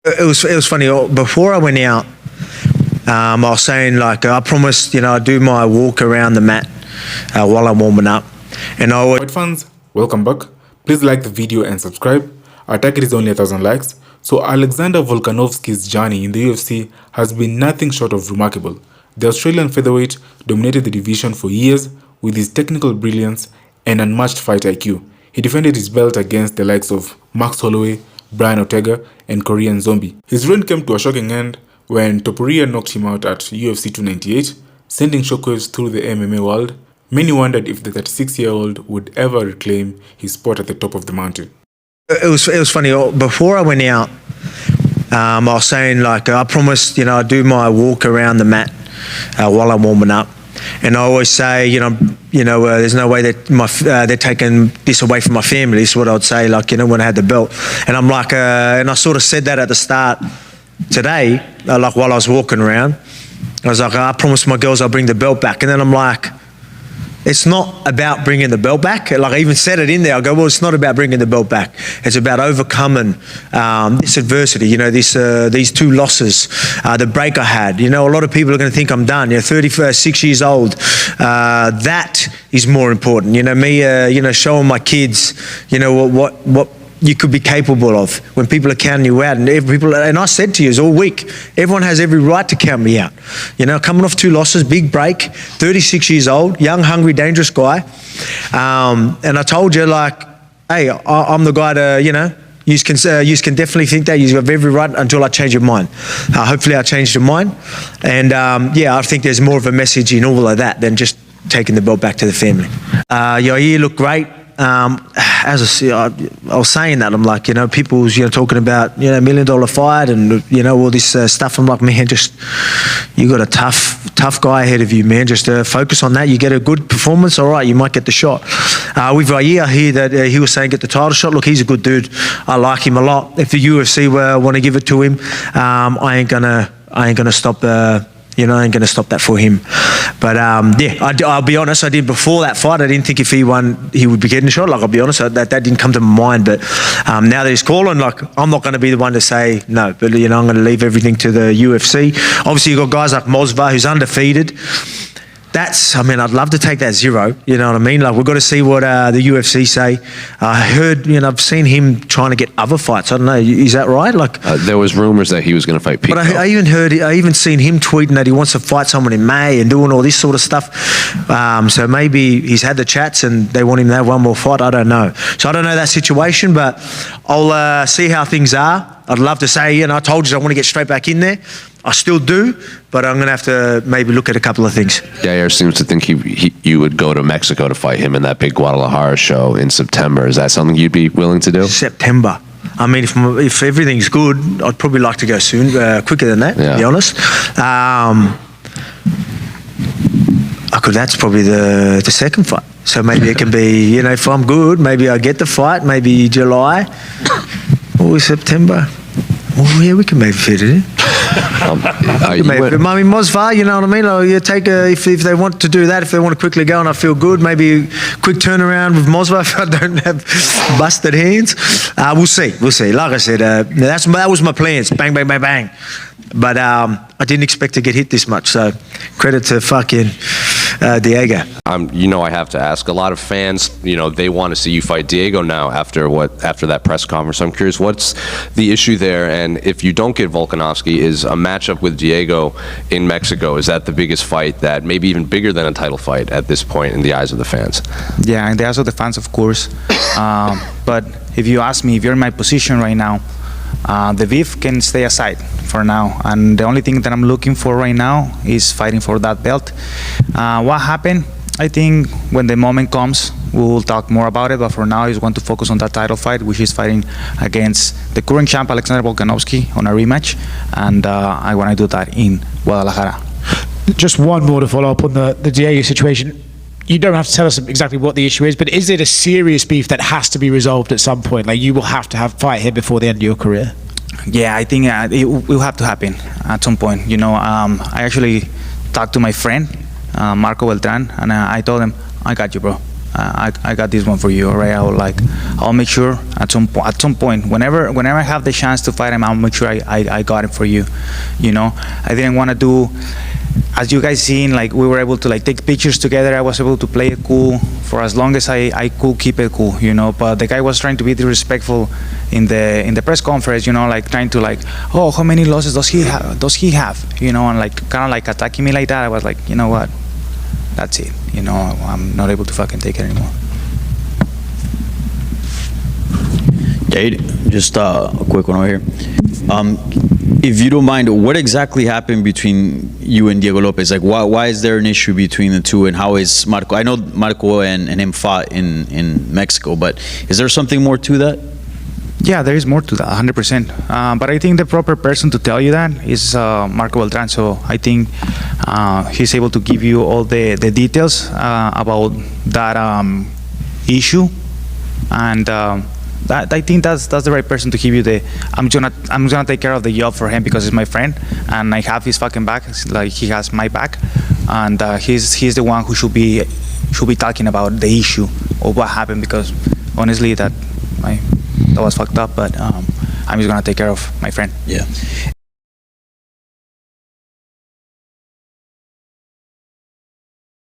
It was funny. Before I went out, I was saying, like, I promised, I'd do my walk around the mat while I'm warming up. And I always... Fight fans, welcome back. Please like the video and subscribe. Our target is only 1,000 likes. So Alexander Volkanovski's journey in the UFC has been nothing short of remarkable. The Australian featherweight dominated the division for years with his technical brilliance and unmatched fight IQ. He defended his belt against the likes of Max Holloway, Brian Ortega, and Korean Zombie. His reign came to a shocking end when Topuria knocked him out at UFC 298, sending shockwaves through the MMA world. Many wondered if the 36-year-old would ever reclaim his spot at the top of the mountain. It was funny. Before I went out, I was saying, like, I promised, I'd do my walk around the mat while I'm warming up. And I always say, there's no way that they're taking this away from my family. This is what I'd say, like, when I had the belt. And I'm like, and I sort of said that at the start today, like while I was walking around. I was like, I promised my girls I'll bring the belt back. And then I'm like, it's not about bringing the belt back. Like, I even said it in there. I go, well, it's not about bringing the belt back. It's about overcoming this adversity, these two losses, the break I had. A lot of people are going to think I'm done. 36 years old. That is more important. Me, showing my kids, what you could be capable of when people are counting you out. And I said to you all week, everyone has every right to count me out. Coming off 2 losses, big break, 36 years old, young, hungry, dangerous guy. And I told you, like, hey, I'm the guy to, you can definitely think that. You have every right until I change your mind. Hopefully I changed your mind. And I think there's more of a message in all of that than just taking the belt back to the family. You look great. As I was saying that, I'm like, people's, talking about, $1 million fight and, all this stuff. I'm like, man, you got a tough guy ahead of you, man. Just focus on that. You get a good performance, all right, you might get the shot. With Rayi, I hear that he was saying get the title shot. Look, he's a good dude. I like him a lot. If the UFC want to give it to him, I ain't gonna stop. I ain't going to stop that for him. But, I'll be honest, I did before that fight. I didn't think if he won, he would be getting a shot. Like, I'll be honest, that didn't come to my mind. But now that he's calling, like, I'm not going to be the one to say no. But, I'm going to leave everything to the UFC. Obviously, you've got guys like Mosva, who's undefeated. I'd love to take that 0. You know what I mean? Like, we've got to see what the UFC say. I heard, I've seen him trying to get other fights. I don't know. Is that right? Like, there was rumors that he was going to fight Pico. But I even seen him tweeting that he wants to fight someone in May and doing all this sort of stuff. So maybe he's had the chats and they want him to have one more fight. I don't know. So I don't know that situation, but I'll see how things are. I'd love to say, I told you I want to get straight back in there. I still do, but I'm going to have to maybe look at a couple of things. Yair seems to think you would go to Mexico to fight him in that big Guadalajara show in September. Is that something you'd be willing to do? September. I mean, if everything's good, I'd probably like to go soon, quicker than that, to be honest. That's probably the second fight. So maybe it can be, if I'm good, maybe I get the fight, maybe July or September. Oh, yeah, we can maybe fit it in. Mosva, you know what I mean? Like, you take if they want to do that, if they want to quickly go and I feel good, maybe quick turnaround with Mosva if I don't have busted hands. We'll see. Like I said, that was my plans. Bang, bang, bang, bang. But I didn't expect to get hit this much. So credit to fucking Diego. I have to ask. A lot of fans, they want to see you fight Diego now after that press conference. I'm curious, what's the issue there? And if you don't get Volkanovski, is a matchup with Diego in Mexico, is that the biggest fight, that maybe even bigger than a title fight at this point in the eyes of the fans? Yeah, in the eyes of the fans, of course. But if you ask me, if you're in my position right now, the beef can stay aside for now, and the only thing that I'm looking for right now is fighting for that belt. What happened? I think when the moment comes, we will talk more about it, but for now, I just want to focus on that title fight, which is fighting against the current champ, Alexander Volkanovski, on a rematch, and I want to do that in Guadalajara. Just one more to follow up on the Diego situation. You don't have to tell us exactly what the issue is, but is it a serious beef that has to be resolved at some point? Like, you will have to fight here before the end of your career? Yeah, I think it will have to happen at some point. I actually talked to my friend, Marco Beltran, and I told him, I got you, bro. I got this one for you, all right? I'll make sure at some point, whenever I have the chance to fight him, I'll make sure I got it for you. You know, I didn't want to do, as you guys seen, like we were able to like take pictures together. I was able to play it cool for as long as I could keep it cool, you know. But the guy was trying to be disrespectful in the press conference, you know, like trying to like, oh, how many losses does he have, you know, and like kind of like attacking me like that. I was like, you know what, that's it, you know, I'm not able to fucking take it anymore. Jade, just a quick one over here. If you don't mind, what exactly happened between you and Diego Lopes? Like, why is there an issue between the two, and how is Marco? I know Marco and him fought in Mexico, but is there something more to that? Yeah, there is more to that, 100%. But I think the proper person to tell you that is Marco Beltran. So I think he's able to give you all the details about that issue, and that, I think that's the right person to give you the. I'm gonna take care of the job for him because he's my friend, and I have his fucking back. It's like he has my back, and he's the one who should be talking about the issue of what happened, because honestly that was fucked up, but I'm just gonna take care of my friend. Yeah.